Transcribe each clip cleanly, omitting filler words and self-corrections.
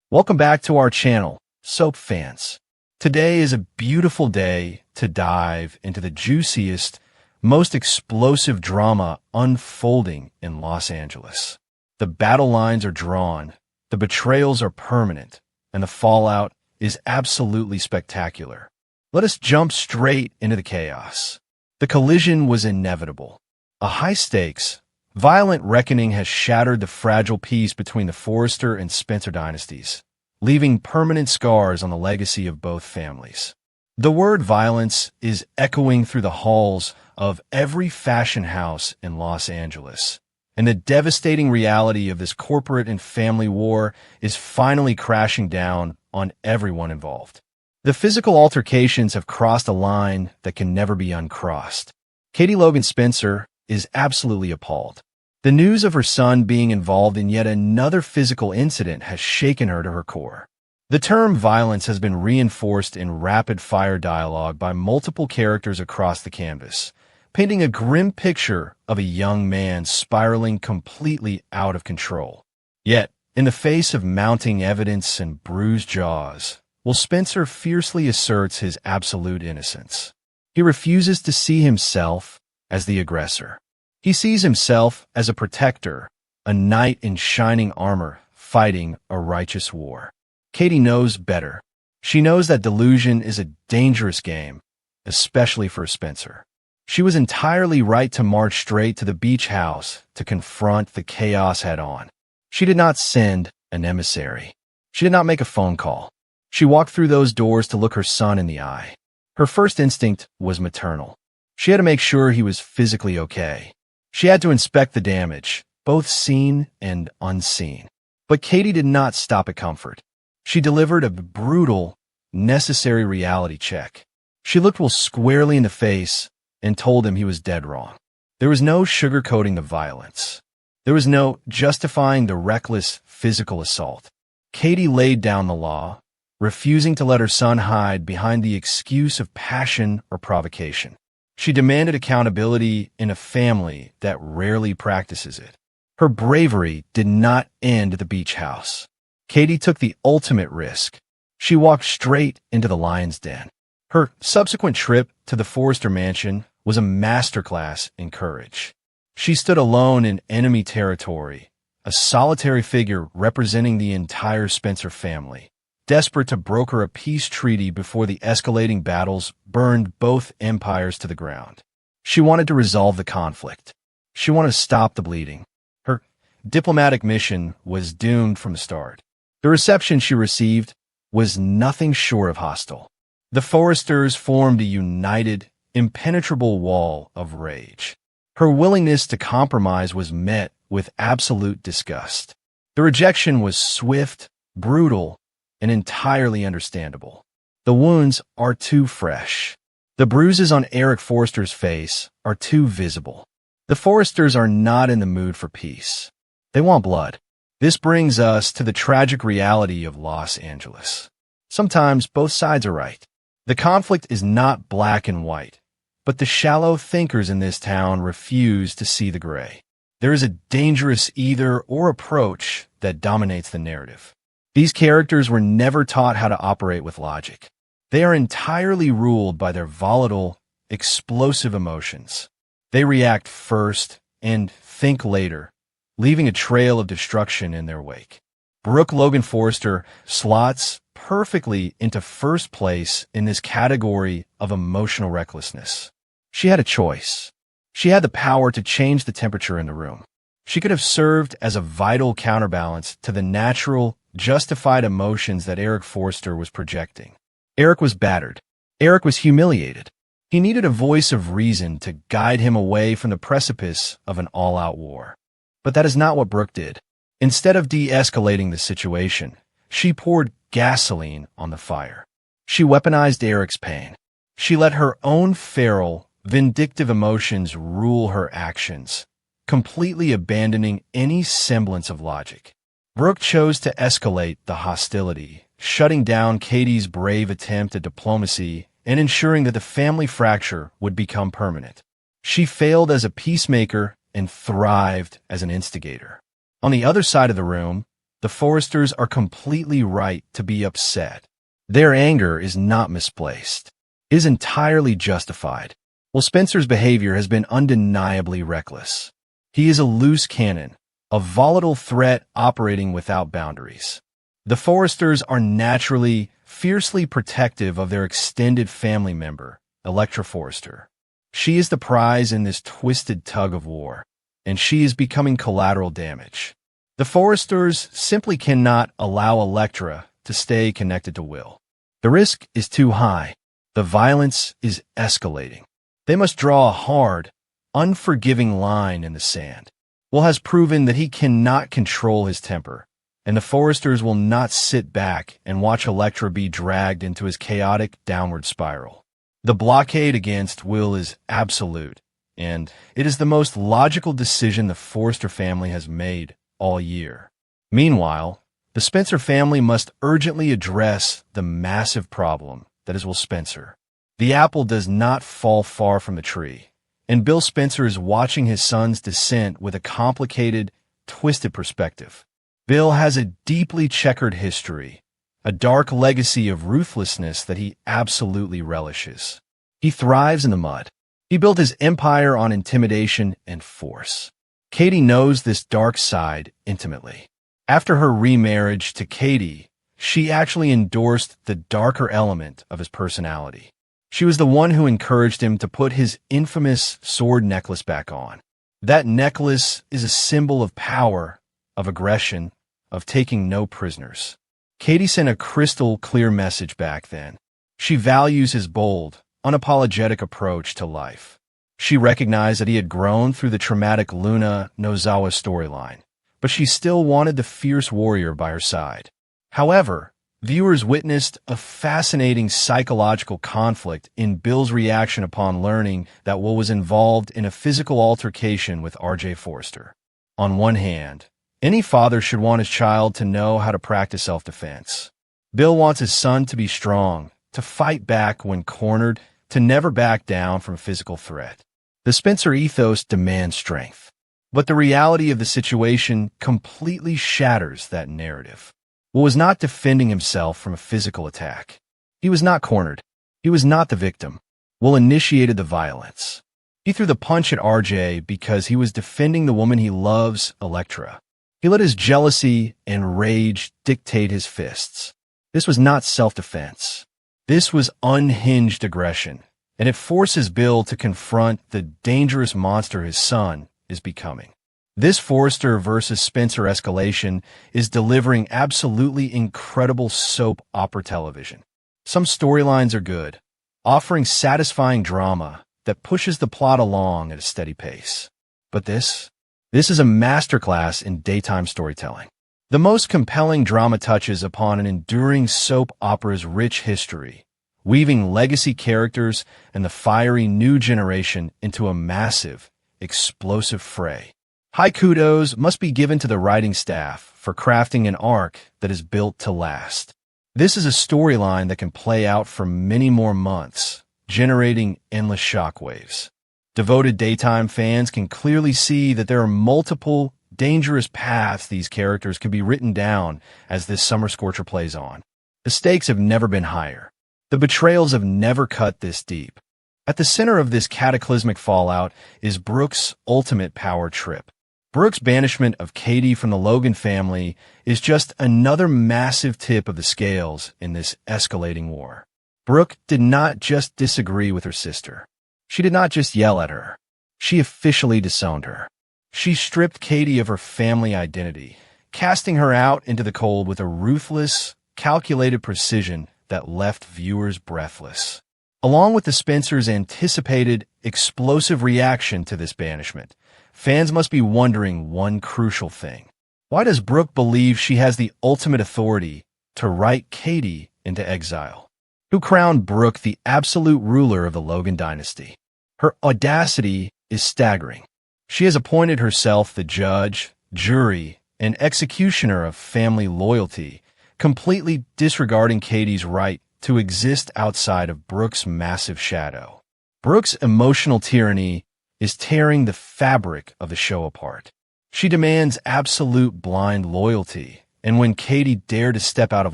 Welcome back to our channel, Soap Fans. Today is a beautiful day to dive into the juiciest, most explosive drama unfolding in Los Angeles. The battle lines are drawn, the betrayals are permanent, and the fallout is absolutely spectacular. Let us jump straight into the chaos. The collision was inevitable. A high-stakes, violent reckoning has shattered the fragile peace between the Forrester and Spencer dynasties, leaving permanent scars on the legacy of both families. The word violence is echoing through the halls of every fashion house in Los Angeles, and the devastating reality of this corporate and family war is finally crashing down on everyone involved. The physical altercations have crossed a line that can never be uncrossed. Katie Logan Spencer is absolutely appalled. The news of her son being involved in yet another physical incident has shaken her to her core. The term violence has been reinforced in rapid-fire dialogue by multiple characters across the canvas, painting a grim picture of a young man spiraling completely out of control. Yet, in the face of mounting evidence and bruised jaws, Spencer fiercely asserts his absolute innocence. He refuses to see himself as the aggressor. He sees himself as a protector, a knight in shining armor fighting a righteous war. Katie knows better. She knows that delusion is a dangerous game, especially for Spencer. She was entirely right to march straight to the beach house to confront the chaos head-on. She did not send an emissary. She did not make a phone call. She walked through those doors to look her son in the eye. Her first instinct was maternal. She had to make sure he was physically okay. She had to inspect the damage, both seen and unseen. But Katie did not stop at comfort. She delivered a brutal, necessary reality check. She looked Will squarely in the face and told him he was dead wrong. There was no sugarcoating the violence. There was no justifying the reckless physical assault. Katie laid down the law, refusing to let her son hide behind the excuse of passion or provocation. She demanded accountability in a family that rarely practices it. Her bravery did not end at the beach house. Katie took the ultimate risk. She walked straight into the lion's den. Her subsequent trip to the Forrester mansion was a masterclass in courage. She stood alone in enemy territory, a solitary figure representing the entire Spencer family, desperate to broker a peace treaty before the escalating battles burned both empires to the ground. She wanted to resolve the conflict. She wanted to stop the bleeding. Her diplomatic mission was doomed from the start. The reception she received was nothing short of hostile. The Forresters formed a united, impenetrable wall of rage. Her willingness to compromise was met with absolute disgust. The rejection was swift, brutal, and entirely understandable. The wounds are too fresh. The bruises on Eric Forrester's face are too visible. The Forresters are not in the mood for peace. They want blood. This brings us to the tragic reality of Los Angeles. Sometimes both sides are right. The conflict is not black and white, but the shallow thinkers in this town refuse to see the gray. There is a dangerous either-or approach that dominates the narrative. These characters were never taught how to operate with logic. They are entirely ruled by their volatile, explosive emotions. They react first and think later, leaving a trail of destruction in their wake. Brooke Logan Forrester slots perfectly into first place in this category of emotional recklessness. She had a choice. She had the power to change the temperature in the room. She could have served as a vital counterbalance to the natural, justified emotions that Eric Forrester was projecting. Eric was battered. Eric was humiliated. He needed a voice of reason to guide him away from the precipice of an all-out war. But that is not what Brooke did. Instead of de-escalating the situation, she poured gasoline on the fire. She weaponized Eric's pain. She let her own feral, vindictive emotions rule her actions, completely abandoning any semblance of logic. Brooke chose to escalate the hostility, shutting down Katie's brave attempt at diplomacy and ensuring that the family fracture would become permanent. She failed as a peacemaker and thrived as an instigator. On the other side of the room, The Forresters are completely right to be upset. Their anger is not misplaced. It is entirely justified. Well, Spencer's behavior has been undeniably reckless. He is a loose cannon, a volatile threat operating without boundaries. The Forresters are naturally, fiercely protective of their extended family member, Electra Forrester. She is the prize in this twisted tug of war, and she is becoming collateral damage. The Forresters simply cannot allow Electra to stay connected to Will. The risk is too high. The violence is escalating. They must draw a hard, unforgiving line in the sand. Will has proven that he cannot control his temper, and the Forresters will not sit back and watch Electra be dragged into his chaotic downward spiral. The blockade against Will is absolute, and it is the most logical decision the Forrester family has made all year. Meanwhile, the Spencer family must urgently address the massive problem that is Will Spencer. The apple does not fall far from the tree, and Bill Spencer is watching his son's descent with a complicated, twisted perspective. Bill has a deeply checkered history, a dark legacy of ruthlessness that he absolutely relishes. He thrives in the mud. He built his empire on intimidation and force. Katie knows this dark side intimately. After her remarriage to Katie, she actually endorsed the darker element of his personality. She was the one who encouraged him to put his infamous sword necklace back on. That necklace is a symbol of power, of aggression, of taking no prisoners. Katie sent a crystal-clear message back then. She values his bold, unapologetic approach to life. She recognized that he had grown through the traumatic Luna Nozawa storyline, but she still wanted the fierce warrior by her side. However, viewers witnessed a fascinating psychological conflict in Bill's reaction upon learning that Will was involved in a physical altercation with R.J. Forrester. On one hand, any father should want his child to know how to practice self-defense. Bill wants his son to be strong, to fight back when cornered, to never back down from physical threat. The Spencer ethos demands strength, but the reality of the situation completely shatters that narrative. Will was not defending himself from a physical attack. He was not cornered. He was not the victim. Will initiated the violence. He threw the punch at RJ because he was defending the woman he loves, Electra. He let his jealousy and rage dictate his fists. This was not self-defense. This was unhinged aggression, and it forces Bill to confront the dangerous monster his son is becoming. This Forrester versus Spencer escalation is delivering absolutely incredible soap opera television. Some storylines are good, offering satisfying drama that pushes the plot along at a steady pace. But this is a masterclass in daytime storytelling. The most compelling drama touches upon an enduring soap opera's rich history, weaving legacy characters and the fiery new generation into a massive, explosive fray. High kudos must be given to the writing staff for crafting an arc that is built to last. This is a storyline that can play out for many more months, generating endless shockwaves. Devoted daytime fans can clearly see that there are multiple, dangerous paths these characters could be written down as this summer scorcher plays on. The stakes have never been higher. The betrayals have never cut this deep. At the center of this cataclysmic fallout is Brooke's ultimate power trip. Brooke's banishment of Katie from the Logan family is just another massive tip of the scales in this escalating war. Brooke did not just disagree with her sister. She did not just yell at her. She officially disowned her. She stripped Katie of her family identity, casting her out into the cold with a ruthless, calculated precision that left viewers breathless. Along with the Spencers' anticipated, explosive reaction to this banishment, fans must be wondering one crucial thing. Why does Brooke believe she has the ultimate authority to write Katie into exile? Who crowned Brooke the absolute ruler of the Logan dynasty? Her audacity is staggering. She has appointed herself the judge, jury, and executioner of family loyalty, completely disregarding Katie's right to exist outside of Brooke's massive shadow. Brooke's emotional tyranny is tearing the fabric of the show apart. She demands absolute blind loyalty and when Katie dared to step out of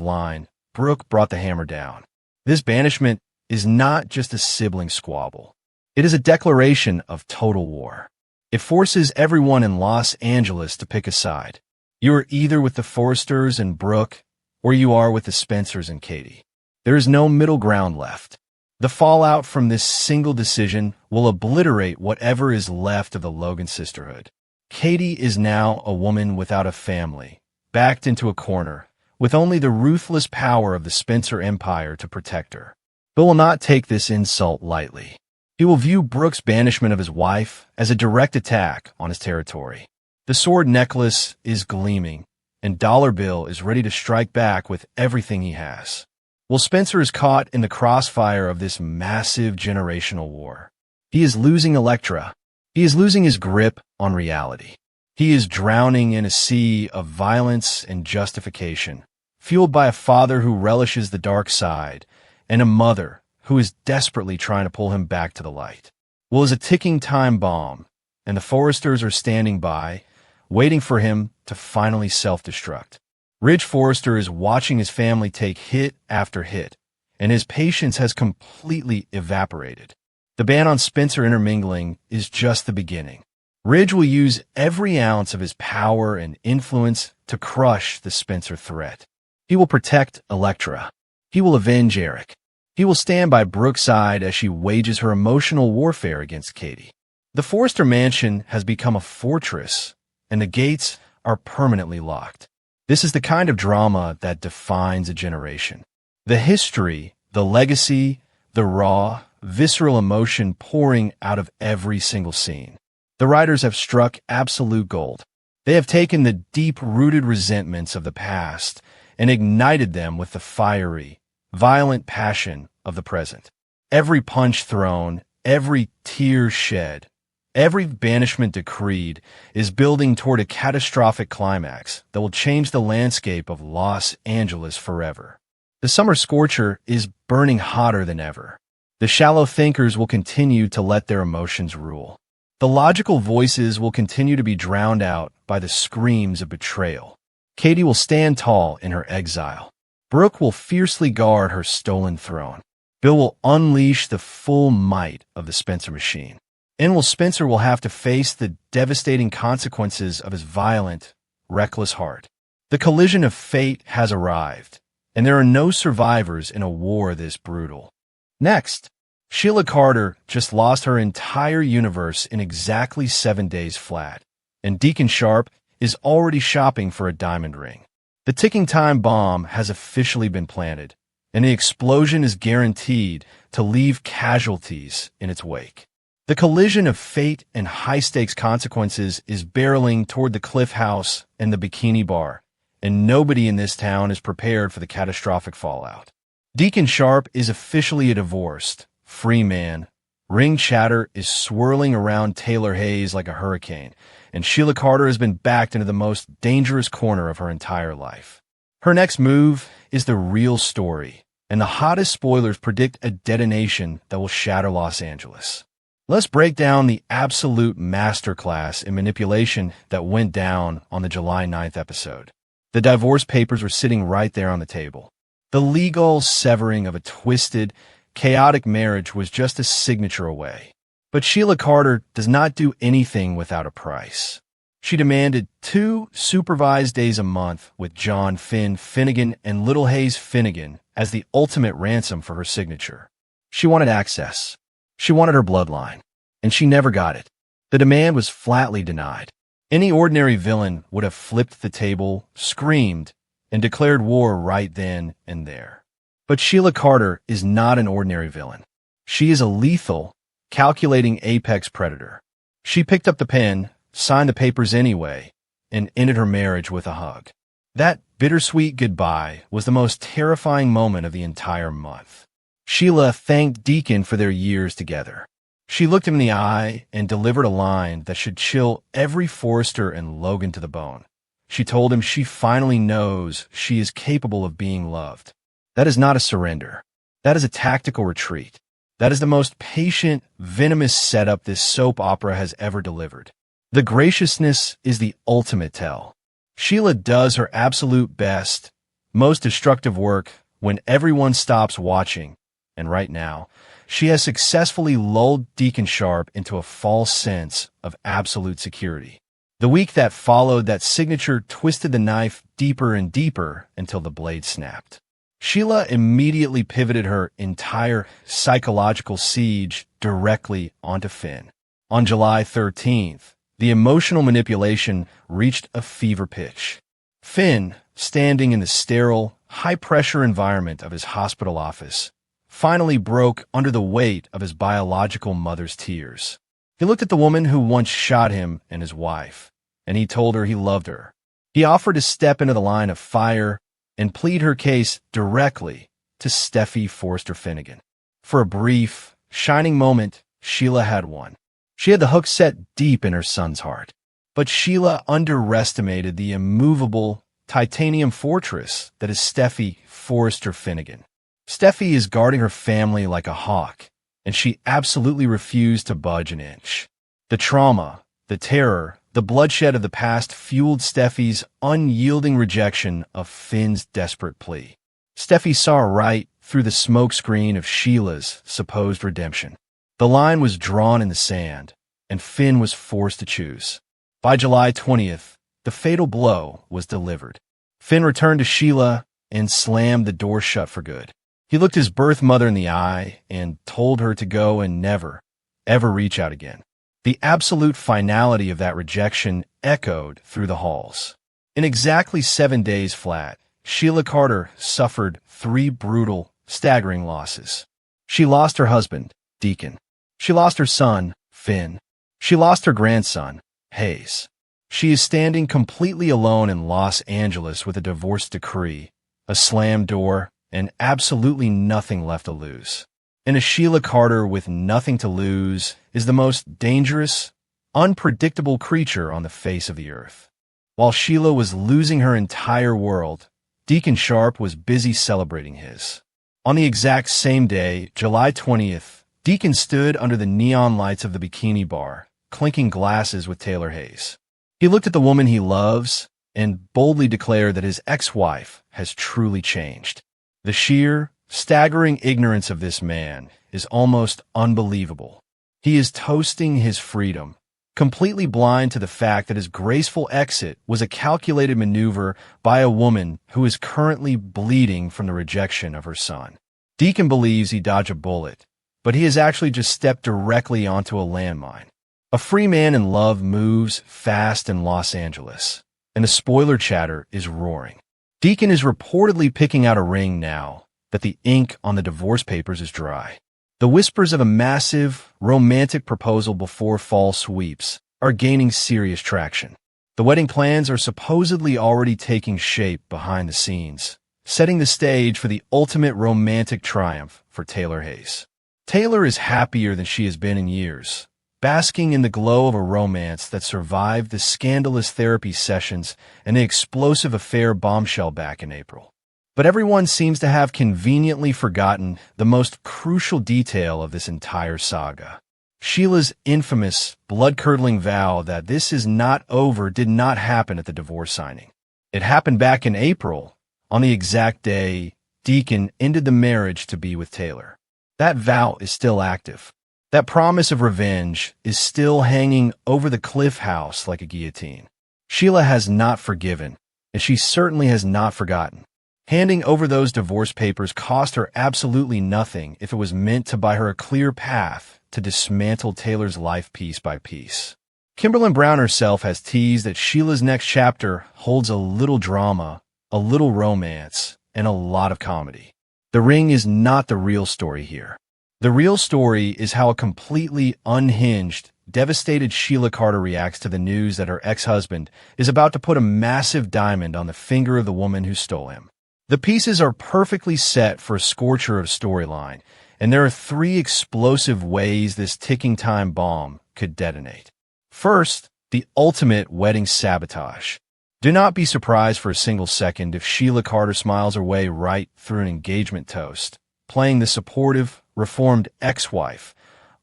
line, Brooke brought the hammer down. This banishment is not just a sibling squabble. It is a declaration of total war. It forces everyone in Los Angeles to pick a side. You are either with the Forresters and Brooke, or you are with the Spencers and Katie. There is no middle ground left. The fallout from this single decision will obliterate whatever is left of the Logan sisterhood. Katie is now a woman without a family, backed into a corner, with only the ruthless power of the Spencer empire to protect her. Bill will not take this insult lightly. He will view Brooke's banishment of his wife as a direct attack on his territory. The sword necklace is gleaming, and Dollar Bill is ready to strike back with everything he has. Well, Spencer is caught in the crossfire of this massive generational war. He is losing Elektra. He is losing his grip on reality. He is drowning in a sea of violence and justification, fueled by a father who relishes the dark side and a mother who is desperately trying to pull him back to the light. Will is a ticking time bomb, and the Forresters are standing by, waiting for him to finally self-destruct. Ridge Forrester is watching his family take hit after hit, and his patience has completely evaporated. The ban on Spencer intermingling is just the beginning. Ridge will use every ounce of his power and influence to crush the Spencer threat. He will protect Elektra. He will avenge Eric. He will stand by Brooke's side as she wages her emotional warfare against Katie. The Forrester mansion has become a fortress, and the gates are permanently locked. This is the kind of drama that defines a generation. The history, the legacy, the raw, visceral emotion pouring out of every single scene. The writers have struck absolute gold. They have taken the deep-rooted resentments of the past and ignited them with the fiery, violent passion of the present. Every punch thrown, every tear shed, every banishment decreed is building toward a catastrophic climax that will change the landscape of Los Angeles forever. The summer scorcher is burning hotter than ever. The shallow thinkers will continue to let their emotions rule. The logical voices will continue to be drowned out by the screams of betrayal. Katie will stand tall in her exile. Brooke will fiercely guard her stolen throne. Bill will unleash the full might of the Spencer machine. And Spencer will have to face the devastating consequences of his violent, reckless heart. The collision of fate has arrived, and there are no survivors in a war this brutal. Next, Sheila Carter just lost her entire universe in exactly 7 days flat, and Deacon Sharp is already shopping for a diamond ring. The ticking time bomb has officially been planted, and the explosion is guaranteed to leave casualties in its wake. The collision of fate and high-stakes consequences is barreling toward the Cliff House and the Bikini Bar, and nobody in this town is prepared for the catastrophic fallout. Deacon Sharp is officially a divorced, free man. Ring chatter is swirling around Taylor Hayes like a hurricane, and Sheila Carter has been backed into the most dangerous corner of her entire life. Her next move is the real story, and the hottest spoilers predict a detonation that will shatter Los Angeles. Let's break down the absolute masterclass in manipulation that went down on the July 9th episode. The divorce papers were sitting right there on the table. The legal severing of a twisted, chaotic marriage was just a signature away. But Sheila Carter does not do anything without a price. She demanded 2 supervised days a month with John Finn Finnegan and Little Hayes Finnegan as the ultimate ransom for her signature. She wanted access. She wanted her bloodline, and she never got it. The demand was flatly denied. Any ordinary villain would have flipped the table, screamed, and declared war right then and there. But Sheila Carter is not an ordinary villain. She is a lethal, calculating apex predator. She picked up the pen, signed the papers anyway, and ended her marriage with a hug. That bittersweet goodbye was the most terrifying moment of the entire month. Sheila thanked Deacon for their years together. She looked him in the eye and delivered a line that should chill every Forrester and Logan to the bone. She told him she finally knows she is capable of being loved. That is not a surrender. That is a tactical retreat. That is the most patient, venomous setup this soap opera has ever delivered. The graciousness is the ultimate tell. Sheila does her absolute best, most destructive work when everyone stops watching, and right now, she has successfully lulled Deacon Sharp into a false sense of absolute security. The week that followed, that signature twisted the knife deeper and deeper until the blade snapped. Sheila immediately pivoted her entire psychological siege directly onto Finn. On July 13th, the emotional manipulation reached a fever pitch. Finn, standing in the sterile, high-pressure environment of his hospital office, finally broke under the weight of his biological mother's tears. He looked at the woman who once shot him and his wife, and he told her he loved her. He offered to step into the line of fire and plead her case directly to Steffi Forrester Finnegan. For a brief, shining moment, Sheila had won. She had the hook set deep in her son's heart. But Sheila underestimated the immovable titanium fortress that is Steffi Forrester Finnegan. Steffi is guarding her family like a hawk, and she absolutely refused to budge an inch. The trauma, the terror, the bloodshed of the past fueled Steffi's unyielding rejection of Finn's desperate plea. Steffi saw right through the smokescreen of Sheila's supposed redemption. The line was drawn in the sand, and Finn was forced to choose. By July 20th, the fatal blow was delivered. Finn returned to Sheila and slammed the door shut for good. He looked his birth mother in the eye and told her to go and never, ever reach out again. The absolute finality of that rejection echoed through the halls. In exactly 7 days flat, Sheila Carter suffered 3 brutal, staggering losses. She lost her husband, Deacon. She lost her son, Finn. She lost her grandson, Hayes. She is standing completely alone in Los Angeles with a divorce decree, a slammed door, and absolutely nothing left to lose. And a Sheila Carter with nothing to lose is the most dangerous, unpredictable creature on the face of the earth. While Sheila was losing her entire world, Deacon Sharp was busy celebrating his. On the exact same day, July 20th, Deacon stood under the neon lights of the Bikini Bar, clinking glasses with Taylor Hayes. He looked at the woman he loves and boldly declared that his ex-wife has truly changed. The sheer, staggering ignorance of this man is almost unbelievable. He is toasting his freedom, completely blind to the fact that his graceful exit was a calculated maneuver by a woman who is currently bleeding from the rejection of her son. Deacon believes he dodged a bullet, but he has actually just stepped directly onto a landmine. A free man in love moves fast in Los Angeles, and the spoiler chatter is roaring. Deacon is reportedly picking out a ring now that the ink on the divorce papers is dry. The whispers of a massive, romantic proposal before fall sweeps are gaining serious traction. The wedding plans are supposedly already taking shape behind the scenes, setting the stage for the ultimate romantic triumph for Taylor Hayes. Taylor is happier than she has been in years, basking in the glow of a romance that survived the scandalous therapy sessions and the explosive affair bombshell back in April. But everyone seems to have conveniently forgotten the most crucial detail of this entire saga. Sheila's infamous, blood-curdling vow that this is not over did not happen at the divorce signing. It happened back in April, on the exact day Deacon ended the marriage to be with Taylor. That vow is still active. That promise of revenge is still hanging over the Cliff House like a guillotine. Sheila has not forgiven, and she certainly has not forgotten. Handing over those divorce papers cost her absolutely nothing if it was meant to buy her a clear path to dismantle Taylor's life piece by piece. Kimberlin Brown herself has teased that Sheila's next chapter holds a little drama, a little romance, and a lot of comedy. The ring is not the real story here. The real story is how a completely unhinged, devastated Sheila Carter reacts to the news that her ex-husband is about to put a massive diamond on the finger of the woman who stole him. The pieces are perfectly set for a scorcher of storyline, and there are 3 explosive ways this ticking time bomb could detonate. First, the ultimate wedding sabotage. Do not be surprised for a single second if Sheila Carter smiles her way right through an engagement toast, playing the supportive, reformed ex-wife,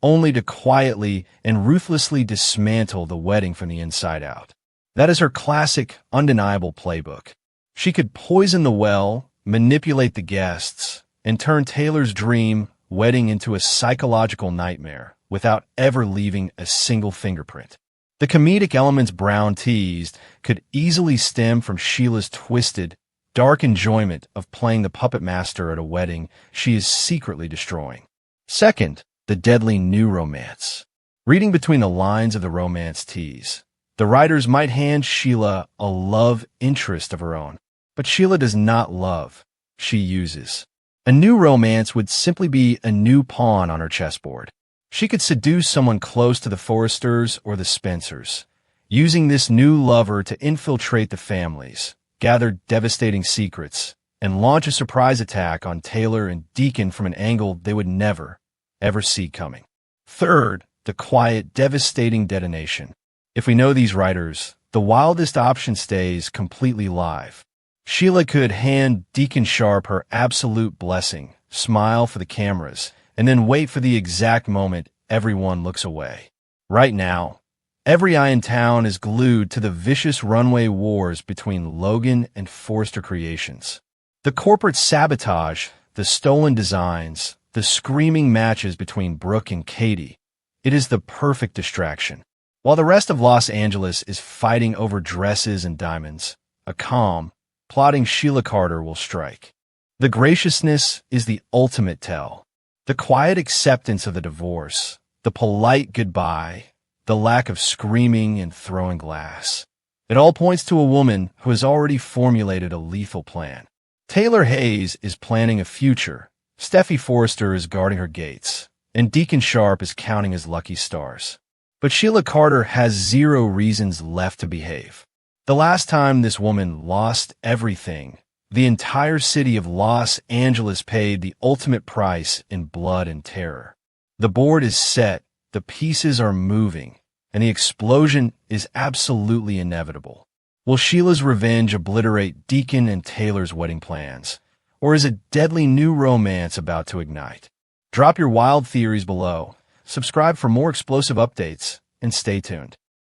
only to quietly and ruthlessly dismantle the wedding from the inside out. That is her classic, undeniable playbook. She could poison the well, manipulate the guests, and turn Taylor's dream wedding into a psychological nightmare without ever leaving a single fingerprint. The comedic elements Brown teased could easily stem from Sheila's twisted, dark enjoyment of playing the puppet master at a wedding she is secretly destroying. Second, the deadly new romance. Reading between the lines of the romance tease, the writers might hand Sheila a love interest of her own, but Sheila does not love, she uses. A new romance would simply be a new pawn on her chessboard. She could seduce someone close to the Forresters or the Spencers, using this new lover to infiltrate the families, gather devastating secrets, and launch a surprise attack on Taylor and Deacon from an angle they would never, ever see coming. Third, the quiet, devastating detonation. If we know these writers, the wildest option stays completely live. Sheila could hand Deacon Sharp her absolute blessing, smile for the cameras, and then wait for the exact moment everyone looks away. Right now, every eye in town is glued to the vicious runway wars between Logan and Forrester Creations. The corporate sabotage, the stolen designs, the screaming matches between Brooke and Katie. It is the perfect distraction. While the rest of Los Angeles is fighting over dresses and diamonds, a calm, plotting Sheila Carter will strike. The graciousness is the ultimate tell. The quiet acceptance of the divorce, the polite goodbye, the lack of screaming and throwing glass. It all points to a woman who has already formulated a lethal plan. Taylor Hayes is planning a future. Steffi Forrester is guarding her gates, and Deacon Sharp is counting his lucky stars. But Sheila Carter has zero reasons left to behave. The last time this woman lost everything, the entire city of Los Angeles paid the ultimate price in blood and terror. The board is set, the pieces are moving, and the explosion is absolutely inevitable. Will Sheila's revenge obliterate Deacon and Taylor's wedding plans, or is a deadly new romance about to ignite? Drop your wild theories below, subscribe for more explosive updates, and stay tuned.